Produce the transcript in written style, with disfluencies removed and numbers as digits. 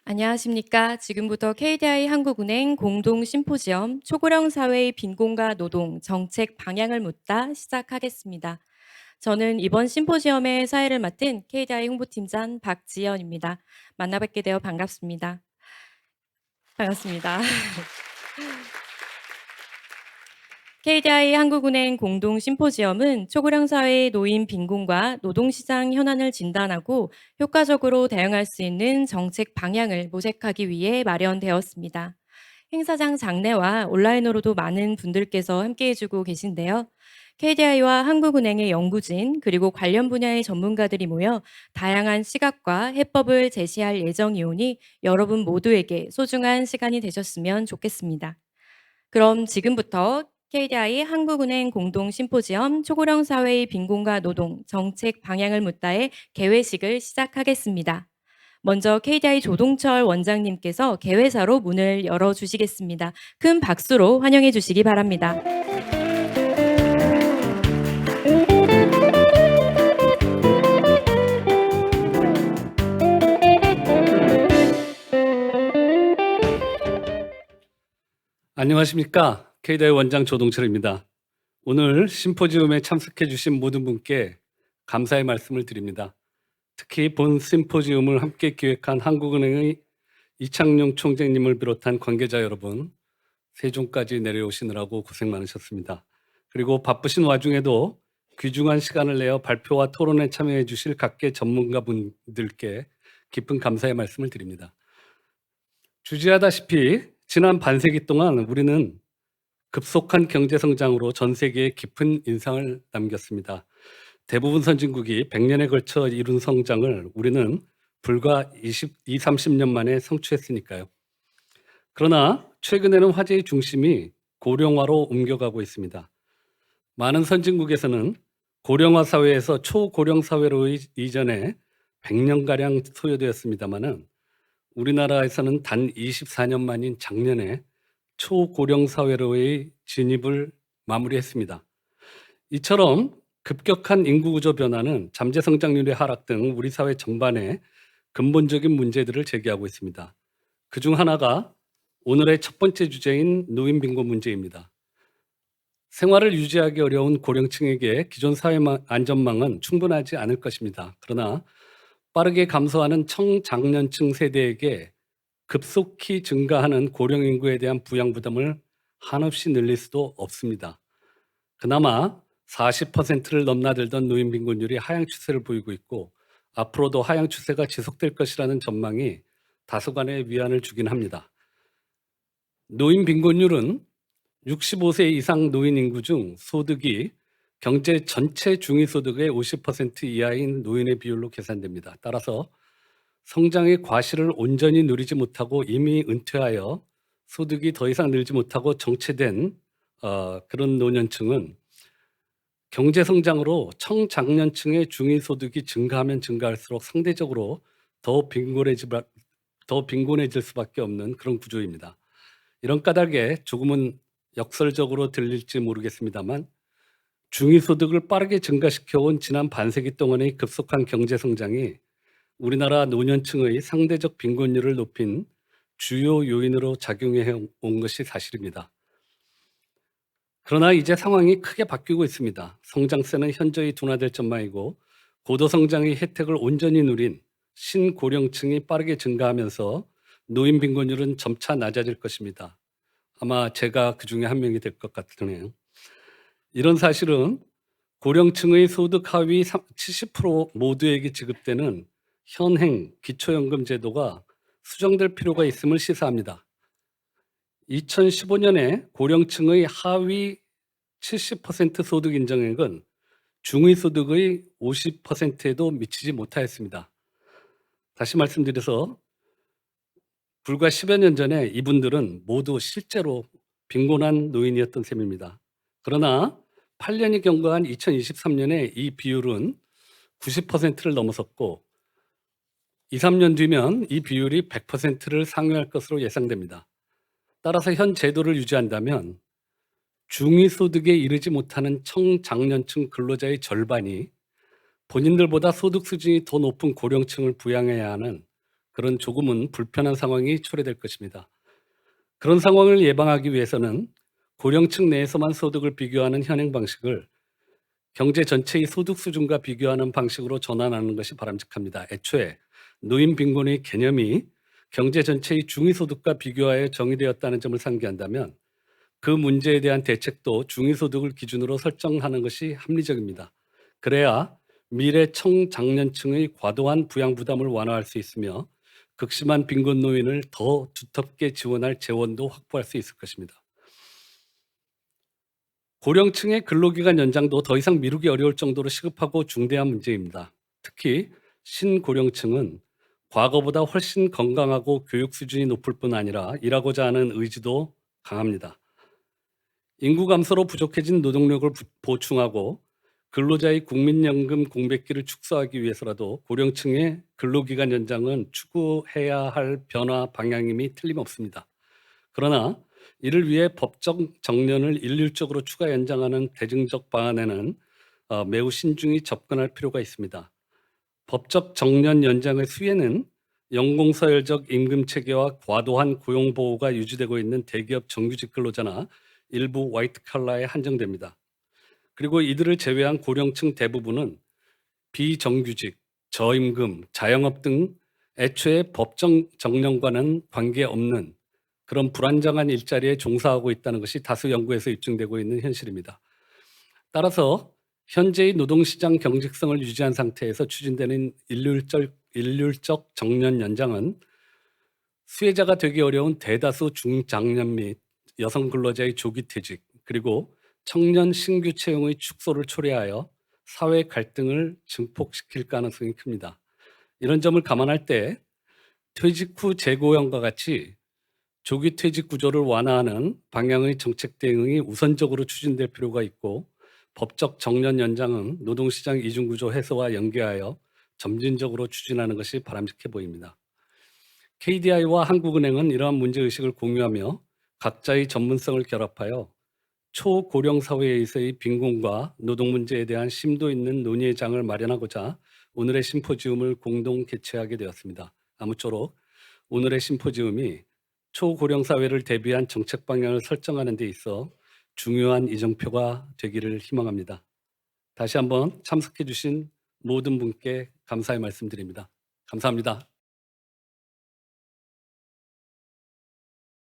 안녕하십니까. 지금부터 KDI 한국은행 공동 심포지엄 초고령 사회의 빈곤과 노동 정책 방향을 묻다 시작하겠습니다. 저는 이번 심포지엄의 사회를 맡은 KDI 홍보팀장 박지연입니다. 만나 뵙게 되어 반갑습니다. 반갑습니다. KDI 한국은행 공동 심포지엄은 초고령 사회의 노인 빈곤과 노동시장 현안을 진단하고 효과적으로 대응할 수 있는 정책 방향을 모색하기 위해 마련되었습니다. 행사장 장내와 온라인으로도 많은 분들께서 함께해주고 계신데요. KDI와 한국은행의 연구진 그리고 관련 분야의 전문가들이 모여 다양한 시각과 해법을 제시할 예정이오니 여러분 모두에게 소중한 시간이 되셨으면 좋겠습니다. 그럼 지금부터 KDI 한국은행 공동 심포지엄 초고령 사회의 빈곤과 노동 정책 방향을 묻다의 개회식을 시작하겠습니다. 먼저 KDI 조동철 원장님께서 개회사로 문을 열어주시겠습니다. 큰 박수로 환영해 주시기 바랍니다. 안녕하십니까. KDI 원장 조동철입니다. 오늘 심포지움에 참석해 주신 모든 분께 감사의 말씀을 드립니다. 특히 본 심포지움을 함께 기획한 한국은행의 이창용 총재님을 비롯한 관계자 여러분, 세종까지 내려오시느라고 고생 많으셨습니다. 그리고 바쁘신 와중에도 귀중한 시간을 내어 발표와 토론에 참여해 주실 각계 전문가분들께 깊은 감사의 말씀을 드립니다. 주지하다시피 지난 반세기 동안 우리는 급속한 경제 성장으로 전 세계에 깊은 인상을 남겼습니다. 대부분 선진국이 100년에 걸쳐 이룬 성장을 우리는 불과 30년 만에 성취했으니까요. 그러나 최근에는 화제의 중심이 고령화로 옮겨가고 있습니다. 많은 선진국에서는 고령화 사회에서 초고령 사회로 이전에 100년가량 소요되었습니다마는 우리나라에서는 단 24년 만인 작년에 초고령 사회로의 진입을 마무리했습니다. 이처럼 급격한 인구 구조 변화는 잠재 성장률의 하락 등 우리 사회 전반에 근본적인 문제들을 제기하고 있습니다. 그중 하나가 오늘의 첫 번째 주제인 노인 빈곤 문제입니다. 생활을 유지하기 어려운 고령층에게 기존 사회 안전망은 충분하지 않을 것입니다. 그러나 빠르게 감소하는 청장년층 세대에게 급속히 증가하는 고령 인구에 대한 부양 부담을 한없이 늘릴 수도 없습니다. 그나마 40%를 넘나들던 노인 빈곤율이 하향 추세를 보이고 있고 앞으로도 하향 추세가 지속될 것이라는 전망이 다소간의 위안을 주긴 합니다. 노인 빈곤율은 65세 이상 노인 인구 중 소득이 경제 전체 중위소득의 50% 이하인 노인의 비율로 계산됩니다. 따라서 성장의 과실을 온전히 누리지 못하고 이미 은퇴하여 소득이 더 이상 늘지 못하고 정체된 그런 노년층은 경제 성장으로 청장년층의 중위소득이 증가하면 증가할수록 상대적으로 더 빈곤해질 수밖에 없는 그런 구조입니다. 이런 까닭에 조금은 역설적으로 들릴지 모르겠습니다만 중위소득을 빠르게 증가시켜온 지난 반세기 동안의 급속한 경제 성장이 우리나라 노년층의 상대적 빈곤율을 높인 주요 요인으로 작용해 온 것이 사실입니다. 그러나 이제 상황이 크게 바뀌고 있습니다. 성장세는 현저히 둔화될 전망이고 고도 성장의 혜택을 온전히 누린 신고령층이 빠르게 증가하면서 노인 빈곤율은 점차 낮아질 것입니다. 아마 제가 그 중에 한 명이 될 것 같으네요. 이런 사실은 고령층의 소득 하위 70% 모두에게 지급되는 현행 기초연금 제도가 수정될 필요가 있음을 시사합니다. 2015년에 고령층의 하위 70% 소득 인정액은 중위소득의 50%에도 미치지 못하였습니다. 다시 말씀드려서 불과 10여 년 전에 이분들은 모두 실제로 빈곤한 노인이었던 셈입니다. 그러나 8년이 경과한 2023년에 이 비율은 90%를 넘어섰고 2, 3년 뒤면 이 비율이 100%를 상회할 것으로 예상됩니다. 따라서 현 제도를 유지한다면 중위소득에 이르지 못하는 청장년층 근로자의 절반이 본인들보다 소득 수준이 더 높은 고령층을 부양해야 하는 그런 조금은 불편한 상황이 초래될 것입니다. 그런 상황을 예방하기 위해서는 고령층 내에서만 소득을 비교하는 현행 방식을 경제 전체의 소득 수준과 비교하는 방식으로 전환하는 것이 바람직합니다. 애초에 노인 빈곤의 개념이 경제 전체의 중위소득과 비교하여 정의되었다는 점을 상기한다면 그 문제에 대한 대책도 중위소득을 기준으로 설정하는 것이 합리적입니다. 그래야 미래 청장년층의 과도한 부양 부담을 완화할 수 있으며 극심한 빈곤 노인을 더 두텁게 지원할 재원도 확보할 수 있을 것입니다. 고령층의 근로기간 연장도 더 이상 미루기 어려울 정도로 시급하고 중대한 문제입니다. 특히 신고령층은 과거보다 훨씬 건강하고 교육 수준이 높을 뿐 아니라 일하고자 하는 의지도 강합니다. 인구 감소로 부족해진 노동력을 보충하고 근로자의 국민연금 공백기를 축소하기 위해서라도 고령층의 근로기간 연장은 추구해야 할 변화 방향임이 틀림없습니다. 그러나 이를 위해 법적 정년을 일률적으로 추가 연장하는 대증적 방안에는 매우 신중히 접근할 필요가 있습니다. 법적 정년 연장의 수혜는 연공서열적 임금 체계와 과도한 고용 보호가 유지되고 있는 대기업 정규직 근로자나 일부 화이트 칼라에 한정됩니다. 그리고 이들을 제외한 고령층 대부분은 비정규직, 저임금, 자영업 등 애초에 법정 정년과는 관계없는 그런 불안정한 일자리에 종사하고 있다는 것이 다수 연구에서 입증되고 있는 현실입니다. 따라서 현재의 노동시장 경직성을 유지한 상태에서 추진되는 일률적 정년 연장은 수혜자가 되기 어려운 대다수 중장년 및 여성 근로자의 조기 퇴직, 그리고 청년 신규 채용의 축소를 초래하여 사회 갈등을 증폭시킬 가능성이 큽니다. 이런 점을 감안할 때 퇴직 후 재고용과 같이 조기 퇴직 구조를 완화하는 방향의 정책 대응이 우선적으로 추진될 필요가 있고, 법적 정년 연장은 노동시장 이중구조 해소와 연계하여 점진적으로 추진하는 것이 바람직해 보입니다. KDI와 한국은행은 이러한 문제의식을 공유하며 각자의 전문성을 결합하여 초고령 사회에서의 빈곤과 노동 문제에 대한 심도 있는 논의의 장을 마련하고자 오늘의 심포지움을 공동 개최하게 되었습니다. 아무쪼록 오늘의 심포지움이 초고령 사회를 대비한 정책 방향을 설정하는 데 있어 중요한 이정표가 되기를 희망합니다. 다시 한번 참석해 주신 모든 분께 감사의 말씀드립니다. 감사합니다.